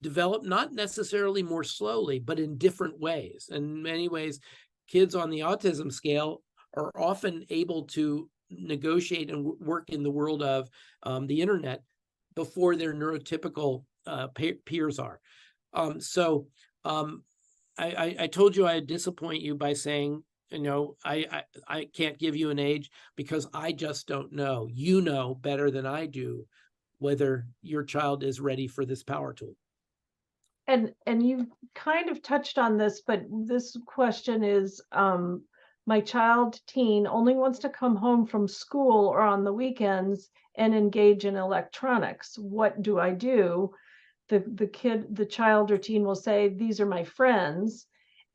develop not necessarily more slowly, but in different ways. And in many ways, kids on the autism scale are often able to negotiate and work in the world of the internet before their neurotypical peers are. I told you I'd disappoint you by saying, I can't give you an age, because I just don't know. You know better than I do whether your child is ready for this power tool. And you kind of touched on this, but this question is, my child teen only wants to come home from school or on the weekends and engage in electronics. What do I do? The child or teen will say, these are my friends,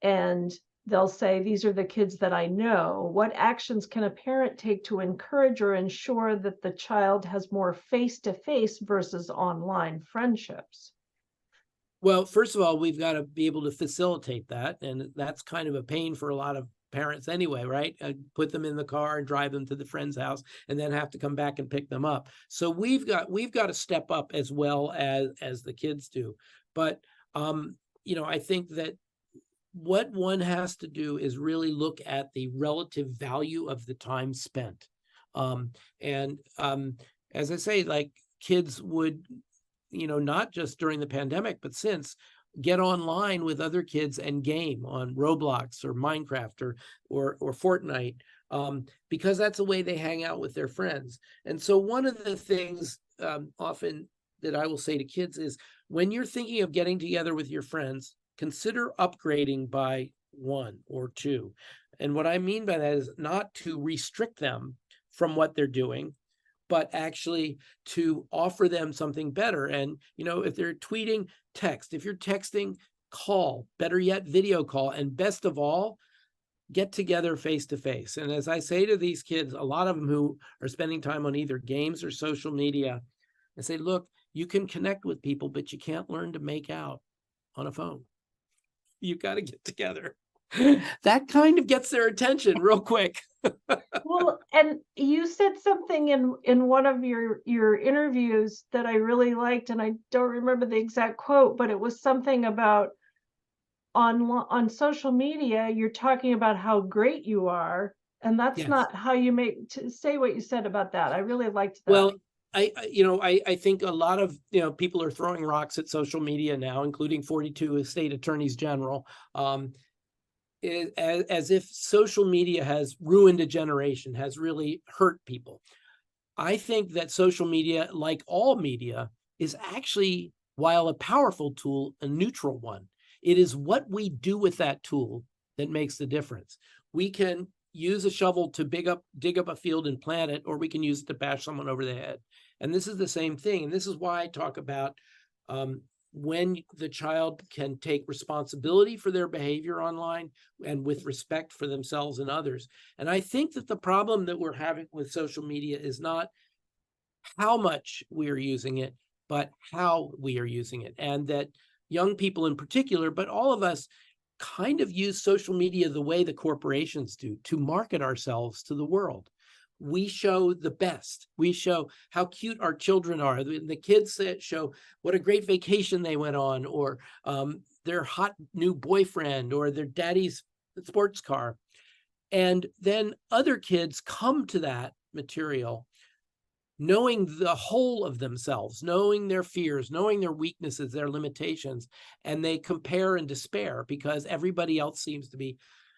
and they'll say, these are the kids that I know. What actions can a parent take to encourage or ensure that the child has more face-to-face versus online friendships? Well, first of all, we've got to be able to facilitate that. And that's kind of a pain for a lot of parents anyway, right? Put them in the car and drive them to the friend's house, and then have to come back and pick them up. So we've got to step up as well as the kids do. But I think that what one has to do is really look at the relative value of the time spent. As I say, like, kids would, not just during the pandemic, but since, get online with other kids and game on Roblox or Minecraft or Fortnite, because that's the way they hang out with their friends. And so one of the things often that I will say to kids is, when you're thinking of getting together with your friends, consider upgrading by 1 or 2. And what I mean by that is not to restrict them from what they're doing, but actually to offer them something better. And, if they're tweeting, text. If you're texting, call. Better yet, video call. And best of all, get together face to face. And as I say to these kids, a lot of them who are spending time on either games or social media, I say, look, you can connect with people, but you can't learn to make out on a phone. You got to get together. That kind of gets their attention real quick. Well, and you said something in one of your interviews that I really liked, and I don't remember the exact quote, but it was something about on social media, you're talking about how great you are, and that's Yes. not how you say what you said about that. I really liked that. Well, I think a lot of people are throwing rocks at social media now, including 42 state attorneys general, as if social media has ruined a generation, has really hurt people. I think that social media, like all media, is actually, while a powerful tool, a neutral one. It is what we do with that tool that makes the difference. We can use a shovel to dig up a field and plant it, or we can use it to bash someone over the head. And this is the same thing. And this is why I talk about when the child can take responsibility for their behavior online and with respect for themselves and others. And I think that the problem that we're having with social media is not how much we are using it, but how we are using it. And that young people in particular, but all of us, kind of use social media the way the corporations do to market ourselves to the world. We show the best. We show how cute our children are. The kids show what a great vacation they went on, or their hot new boyfriend, or their daddy's sports car. And then other kids come to that material knowing the whole of themselves, knowing their fears, knowing their weaknesses, their limitations, and they compare and despair because everybody else seems to be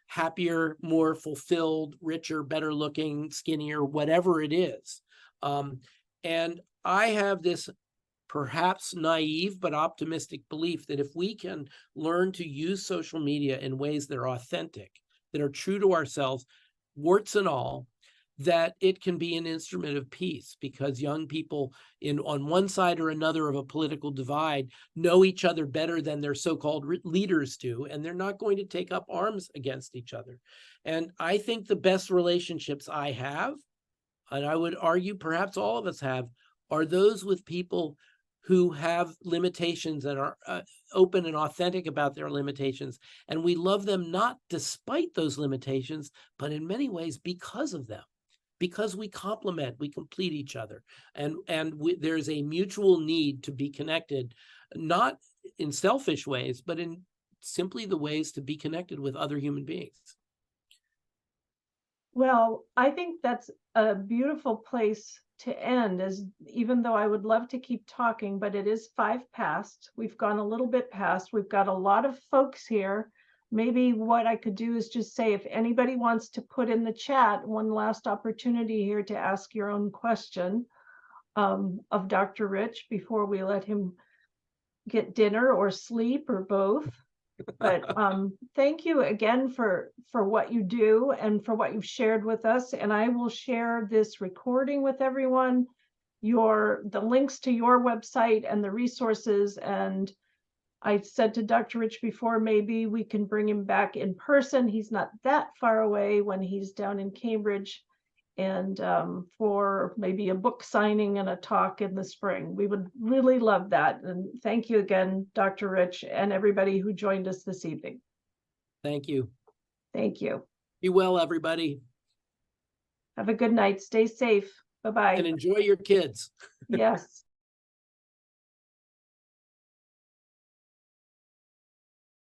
happier, more fulfilled, richer, better looking, skinnier, whatever it is. And I have this perhaps naive but optimistic belief that if we can learn to use social media in ways that are authentic, that are true to ourselves, warts and all, that it can be an instrument of peace, because young people on one side or another of a political divide know each other better than their so-called leaders do, and they're not going to take up arms against each other. And I think the best relationships I have, and I would argue perhaps all of us have, are those with people who have limitations and are open and authentic about their limitations. And we love them not despite those limitations, but in many ways because of them. Because we complement, we complete each other. And there's a mutual need to be connected, not in selfish ways, but in simply the ways to be connected with other human beings. Well, I think that's a beautiful place to end, as even though I would love to keep talking, but it is 5 past. We've gone a little bit past. We've got a lot of folks here. Maybe what I could do is just say, if anybody wants to put in the chat, one last opportunity here to ask your own question of Dr. Rich before we let him get dinner or sleep or both. But thank you again for what you do and for what you've shared with us. And I will share this recording with everyone, the links to your website and the resources. And I said to Dr. Rich before, maybe we can bring him back in person. He's not that far away when he's down in Cambridge, and for maybe a book signing and a talk in the spring. We would really love that. And thank you again, Dr. Rich, and everybody who joined us this evening. Thank you. Thank you. Be well, everybody. Have a good night. Stay safe. Bye-bye. And enjoy your kids. Yes.